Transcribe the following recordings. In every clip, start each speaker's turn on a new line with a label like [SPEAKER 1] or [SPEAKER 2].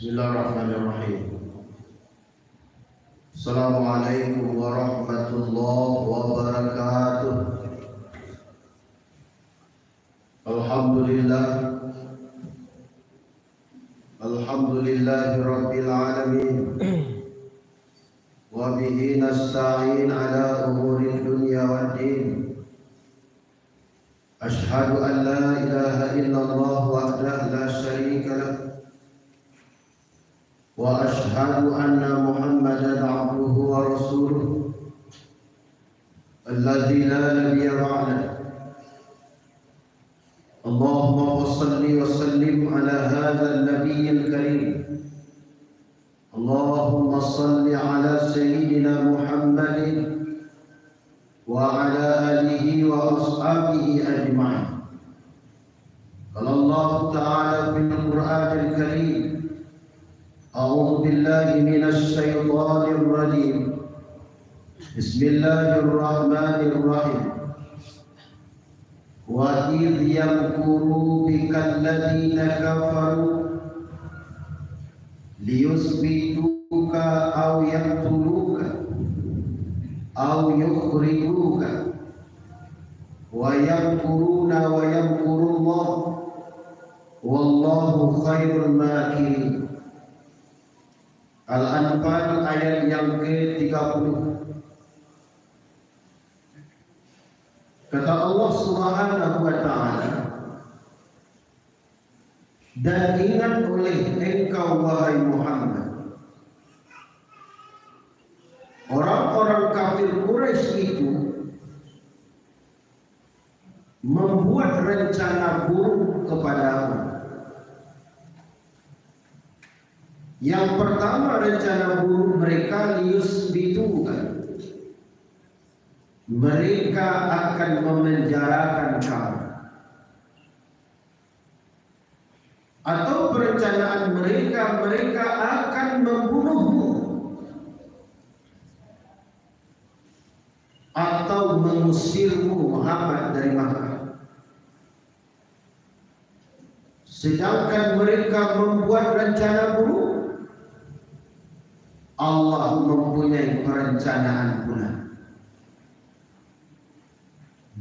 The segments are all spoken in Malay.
[SPEAKER 1] Bismillahirrahmanirrahim. Assalamualaikum warahmatullahi wabarakatuh. Alhamdulillah, alhamdulillahi rabbil alamin. Wa bihi nasta'in ala umuri dunya waddin. Ashhadu an la ilaha illallah wahdahu la syarika lah. Wa ashhadu anna Muhammadan abduhu wa rasuluh alladzi la nabiyya ba'dahu. Allahumma shalli wa sallim ala hadzal nabiyyil karim. Allahumma shalli ala sayyidina Muhammadin wa ala alihi wa ashabihi ajma'in. Qala Allah ta'ala fil Qur'anil Karim, a'udzu billahi minasy syaithanir rajim. Bismillahirrahmanirrahim. Wa idh yamkuru bikal ladzina kafaru liyusbituka aw yaqtuluka aw yukhrijuka wa yamkuruna wa yamkurullah wallahu khairul makirin. Al-Anfal ayat yang ke-30. Kata Allah Subhanahu wa ta'ala, dan ingat oleh engkau wahai Muhammad, orang-orang kafir Quraisy itu membuat rencana buruk kepadamu. Yang pertama, rencana buruk mereka liyusbituka, mereka akan memenjarakan kamu. Atau perencanaan mereka, mereka akan membunuhmu atau mengusirmu Muhammad dari Makkah. Sedangkan mereka membuat rencana buruk, Allah mempunyai perencanaan pula.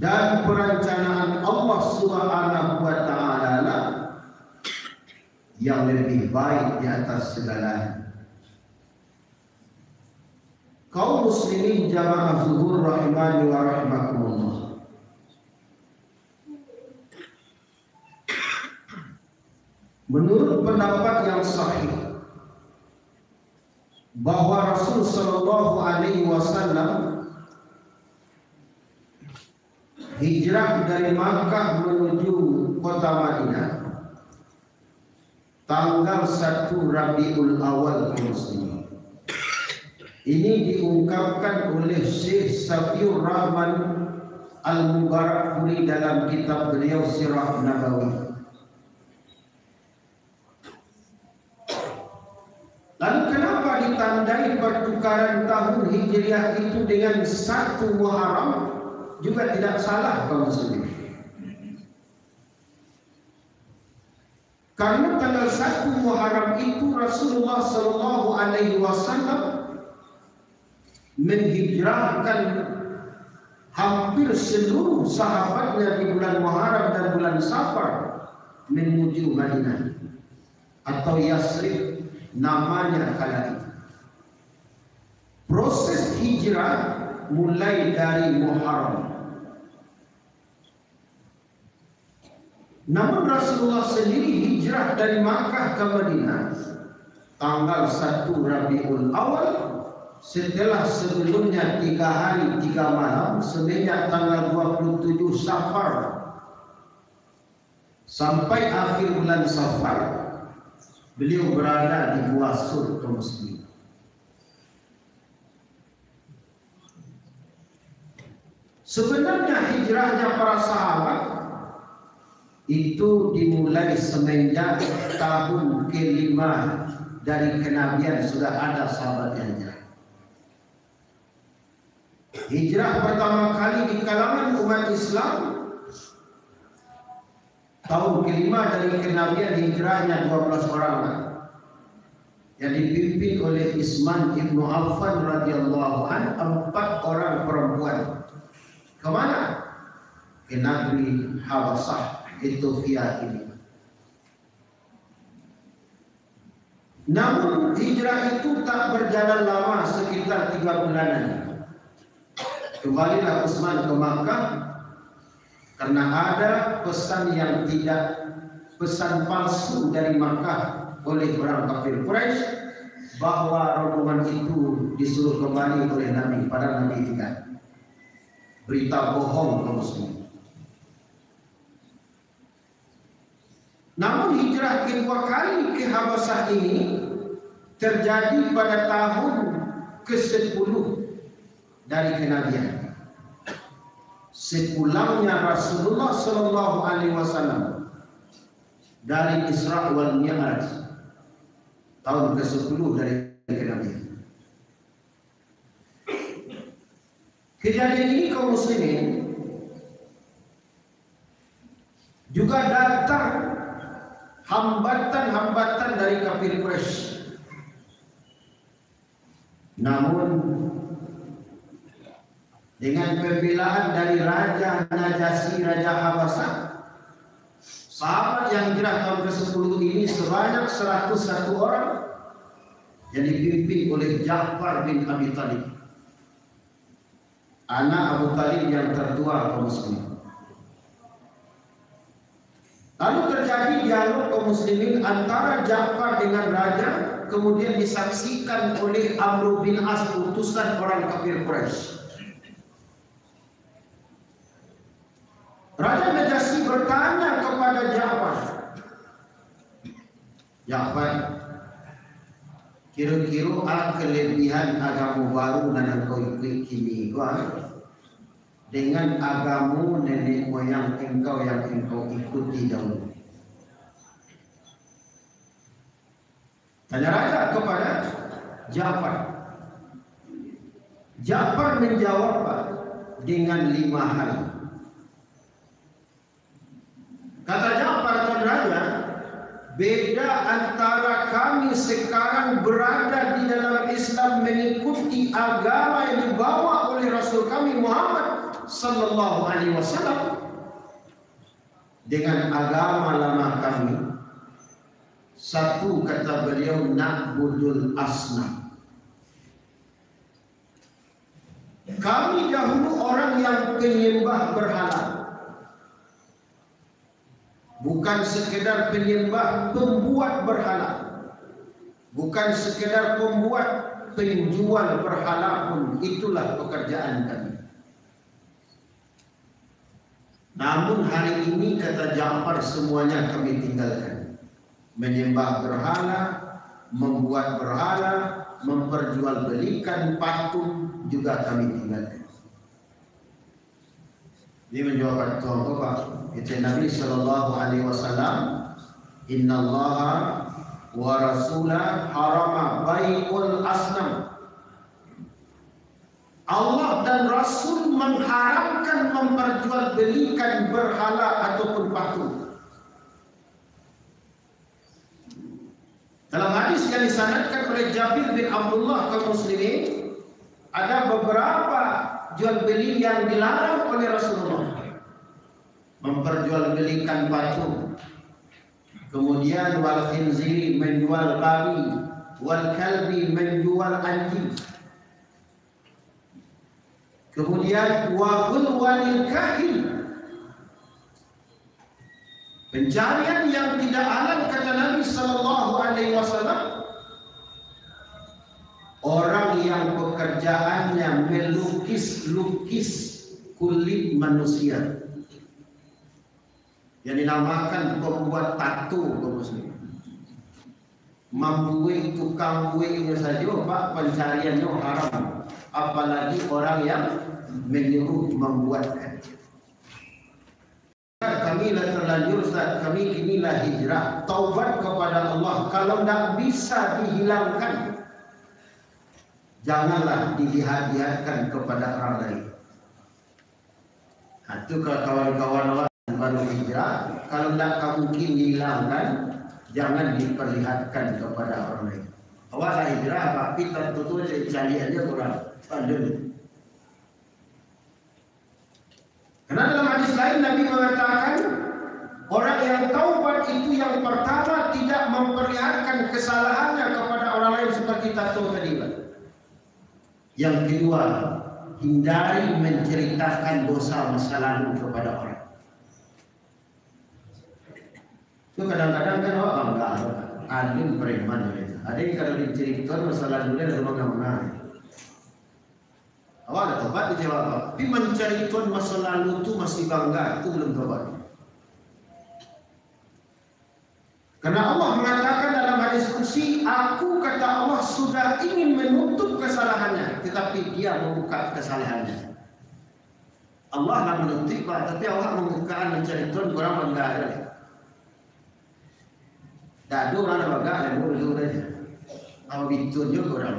[SPEAKER 1] Dan perencanaan Allah Subhanahu wa ta'ala lah yang lebih baik di atas segalanya. Kaum muslimin jamaah zuhur rahimani wa rahimakumullah, menurut pendapat yang sahih bahwa Rasul sallallahu alaihi wasallam hijrah dari Makkah menuju kota Madinah tanggal 1 Rabiul Awal Muslimin. Ini diungkapkan oleh Syekh Safiur Rahman Al-Mubarakfuri dalam kitab beliau Sirah Nabawi. Lalu kenapa ditandai pertukaran tahun Hijriah itu dengan 1 Muharram? Juga tidak salah kaum muslimin. Karena tanggal 1 Muharram itu Rasulullah sallallahu alaihi wasallam menghijrahkan hampir seluruh sahabatnya di bulan Muharram dan bulan Safar menuju Madinah atau Yasrib namanya kala itu. Proses hijrah mulai dari Muharram. Namun Rasulullah sendiri hijrah dari Makkah ke Madinah tanggal 1 Rabiul Awal, setelah sebelumnya 3 hari 3 malam, semenjak tanggal 27 Safar sampai akhir bulan Safar beliau berada di Gua Sur kaum muslimin. Sebenarnya hijrahnya para sahabat itu dimulai semenjak tahun ke-5 dari kenabian sudah ada sahabat yang hijrah. Hijrah pertama kali di kalangan umat Islam tahun ke-5 dari kenabian, hijrahnya 12 orang. yang dipimpin oleh Utsman bin Affan radhiyallahu anhu, 4 orang perempuan. Kemana? Ke negeri Habasah, Ethiopia ini. Namun hijrah itu tak berjalan lama, sekitar 3 bulanan. Kembalilah Utsman ke Makkah karena ada pesan palsu dari Makkah oleh orang kafir Quraisy bahwa rombongan itu disuruh kembali oleh Nabi, pada Nabi tidak. Berita bohong kaum muslimin. Namun hijrah kedua kali ke Habasah ini terjadi pada tahun ke-10 dari kenabian. Sepulangnya Rasulullah sallallahu alaihi wasallam dari Isra wal Mi'raj, tahun ke-10 dari kenabian. Kejadian ini kaum muslimin juga datang hambatan-hambatan dari kafir Quraisy. Namun dengan pembelaan dari Raja Najasyi, Raja Habasah, sahabat yang hijrah tahun ke-10 ini sebanyak 101 orang yang dipimpin oleh Ja'far bin Abi Thalib, anak Abu Thalib yang tertua kaum muslimin. Lalu terjadi dialog kaum muslimin antara Ja'far dengan raja, kemudian disaksikan oleh Amr bin As, utusan orang kafir Quraisy. Raja Najasyi bertanya kepada Ja'far, "Ja'far, kira-kira kelebihan agama baru dan engkau ikuti kini dengan agama nenek moyang engkau yang engkau ikuti dahulu?" Tanya raja kepada Ja'far. Ja'far menjawab dengan 5 hal. Kata Ja'far kepada raja, beda antara kami sekarang berada di dalam Islam mengikuti agama yang dibawa oleh Rasul kami Muhammad sallallahu alaihi wasallam dengan agama lama kami. Satu, kata beliau, na'budul asnam. Kami dahulu orang yang penyembah berhala. Bukan sekedar penyembah, pembuat berhala. Bukan sekedar pembuat, penjual berhala pun. Itulah pekerjaan kami. Namun hari ini, kata Ja'far, semuanya kami tinggalkan. Menyembah berhala, membuat berhala, memperjualbelikan patung juga kami tinggalkan. Dia menjawab apa? Itu Nabi sallallahu alaihi wasallam, "Innallaha wa rasulahu harama bai'ul asnam." Allah dan Rasul mengharamkan memperjualbelikan berhala ataupun patung. Dalam hadis yang disanadkan oleh Jabir bin Abdullah kaum muslimin, ada beberapa jual beli yang dilarang oleh Rasulullah. Memperjualbelikan patung, kemudian wal khinziri, menjual babi, wal kalbi, menjual anjing, kemudian wa walil kahin, pencarian yang tidak halal, kata Nabi sallallahu alaihi wasallam, orang yang pekerjaannya melukis-lukis kulit manusia, yang dinamakan pembuat tato kaum muslimin. Membuat tukang buihnya saja Pak, pencariannya haram, apalagi orang yang menyuruh membuatkan. Kami lah terlanjur Ustaz, kami kinilah hijrah, taubat kepada Allah. Kalau tidak bisa dihilangkan, janganlah dihadiahkan kepada orang lain. Itu kawan-kawan baru hijrah, kalau tidak mungkin dihilangkan, jangan diperlihatkan kepada orang lain. Awak dah hijrah, tapi tertutup jaliannya kurang pandai. Karena dalam hadis lain Nabi mengatakan, orang yang taubat itu yang pertama tidak memperlihatkan kesalahannya kepada orang lain seperti tato tadi. Yang kedua, hindari menceritakan dosa masa lalu kepada orang. Itu kadang-kadang kan orang enggak adil preman gitu. Ada yang kalau diceritakan masa lalunya dari mana-mana. Awak ada tobat dijawab, tapi menceritakan masa lalu itu masih bangga, itu belum tobat. Karena Allah mengatakan dalam hadis qudsi, aku kata Allah sudah ingin menutup kesalahannya, tetapi dia membuka kesalahannya. Allah lah menutup, tapi Allah membuka menceritakan orang bangga. Tak ada orang bangga, ada dulu saja. Awak bitun juga orang.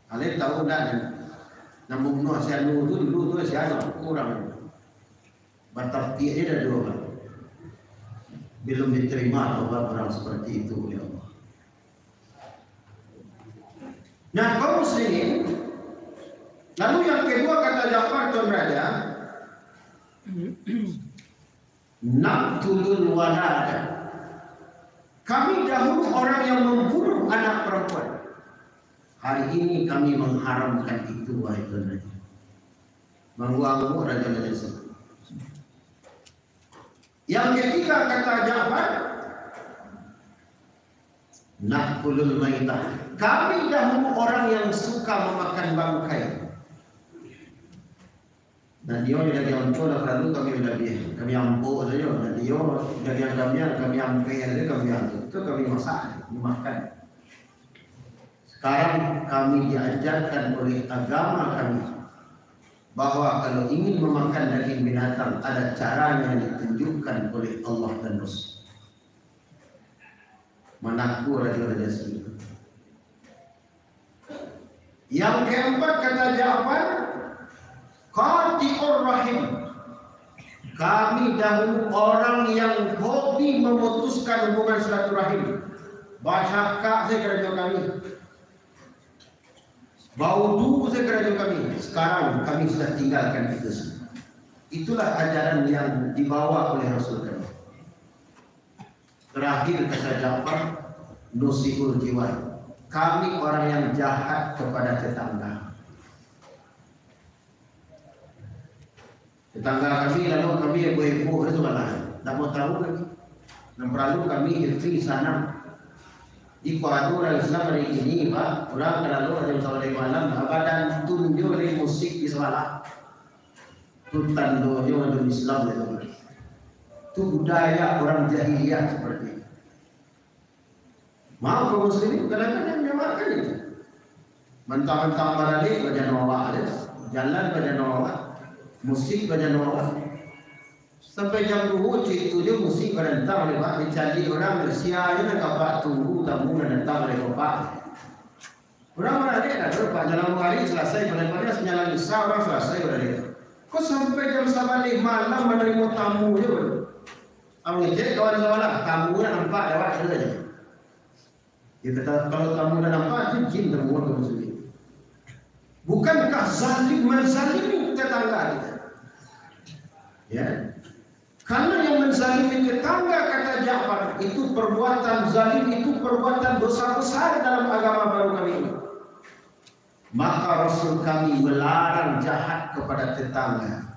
[SPEAKER 1] Kalian tahu tak? Namun nuh saya nuh tu dulu tu saya kurang. Batafti dia dah dua orang. Belum diterima orang seperti itu oleh Allah. Nah, kaum muslimin, lalu yang kedua kata Ja'far Tuan Raja, naqtulul walada. Kami dahulu orang yang membunuh anak perempuan. Hari ini kami mengharamkan itu, wahai Tuan Raja. Mengwangu Raja-Raja tersebut. Yang ketiga kata Ja'far, naqulul maitah. Kami dahulu orang yang suka memakan bangkai. Dan dia dari onco dah lalu kami lebih kami ampuh saja. Dan dia dari kami ampuh saja kami ampuh. Itu kami masak, makan. Sekarang kami diajarkan oleh agama kami bahwa kalau ingin memakan daging binatang ada caranya yang ditunjukkan oleh Allah dan Rasul. Menaku raja-raja sendiri. Yang keempat kata Ja'far, qati'ur rahim. Kami dahulu orang yang hobi memutuskan hubungan silaturahim. Bahasa kak saya kerja kami. Baudu saya kerja kami. Sekarang kami sudah tinggalkan itu semua. Itulah ajaran yang dibawa oleh Rasul kami. Terakhir kata Ja'far, nusihul jiwar. Kami orang yang jahat kepada tetangga. Tetangga kami lalu kami heboh itu malah. Tak mau tahu lagi. Dan perlu kami istri sana. Di kuadu orang Islam hari ini, Pak, orang kalau ada salat malam, abadan tunjuk dari musik di sekolah. Itu tandanya orang Islam itu. Itu budaya orang jahiliyah seperti itu. Mau kaum muslimin kadang-kadang memakan itu. Mentang-mentang baralik baca nawak, jalan baca nawak, musik baca nawak. Sampai jam 2 itu dia musik berentang oleh Pak. Dicari orang Malaysia aja nak kapak tunggu tamu dan datang oleh Bapak. Orang mana dia dah Pak dalam hari selesai pada senyalan besar orang selesai berada. Kok sampai jam 9 malam menerima tamu je baru. Awak ngecek kawan sekolah tamu dah nampak lewat saja. Dia kata kalau tamu dah nampak itu jin temuan kamu sendiri. Bukankah zalim menzalimi tetangga kita? Ya. Karena yang menzalimi tetangga kata Ja'far itu perbuatan zalim, itu perbuatan dosa besar dalam agama baru kami ini. Maka Rasul kami melarang jahat kepada tetangga.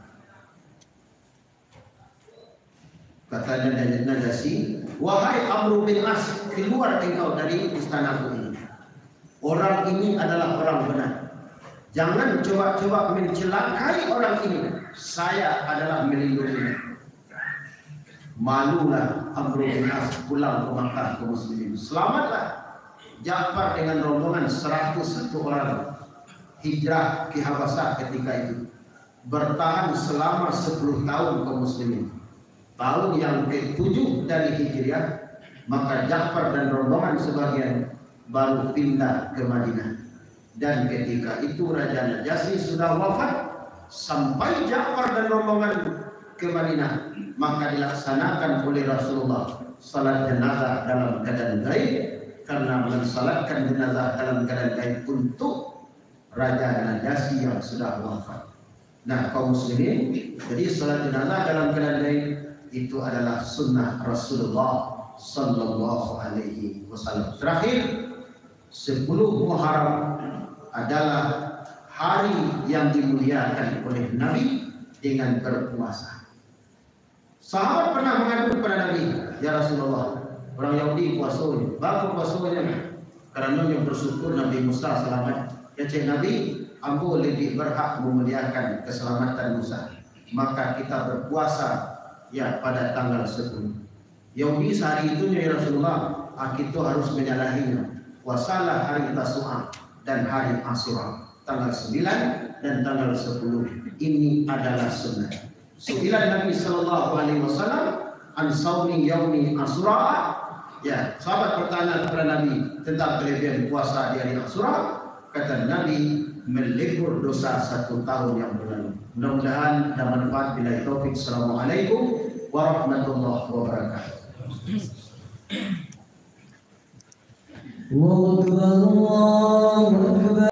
[SPEAKER 1] Kata Najasyi, wahai Amr bin As, keluar engkau dari istanaku ini. Orang ini adalah orang benar. Jangan coba-coba mencelakai orang ini. Saya adalah melindunginya. Malulah Amr bin As pulang ke Makkah ke muslimin. Selamatlah Ja'far dengan rombongan 101 orang hijrah ke Habasah ketika itu. Bertahan selama 10 tahun ke muslimin. Tahun yang ke-7 dari Hijriah, maka Ja'far dan rombongan sebagian baru pindah ke Madinah. Dan ketika itu Raja Najasyi sudah wafat, sampai Ja'far dan rombongan ke Madinah, maka dilaksanakan oleh Rasulullah salat jenazah dalam keadaan gaib karena mensalatkan jenazah dalam keadaan gaib untuk Raja Najasyi yang sudah wafat. Nah, kaum muslimin, jadi salat jenazah dalam keadaan gaib itu adalah sunnah Rasulullah sallallahu alaihi wasallam. Terakhir, 10 Muharram adalah hari yang dimuliakan oleh Nabi dengan berpuasa. Sahabat pernah mengadu kepada Nabi, ya Rasulullah, orang Yahudi puasanya, bagus puasanya, karena yang bersyukur Nabi Musa selamat. Ya cik Nabi, ambo lebih berhak memuliakan keselamatan Musa, maka kita berpuasa ya pada tanggal 10. Yahudi sehari itu ya Rasulullah, kita harus menyalahinya. Puasalah hari Tasu'a dan hari Asyura, tanggal 9 dan tanggal 10. Ini adalah sunnah. Su'ilan Nabi sallallahu alaihi wasallam an saumi yaumi Asyura. Ya, sahabat bertanya kepada Nabi tentang kelebihan puasa di hari Asyura. Kata Nabi, melipur dosa 1 tahun yang berlalu. Mudah-mudahan ada manfaat. Bila taufik. Assalamualaikum warahmatullahi wabarakatuh.
[SPEAKER 2] Allahu Akbar, Allahu Akbar.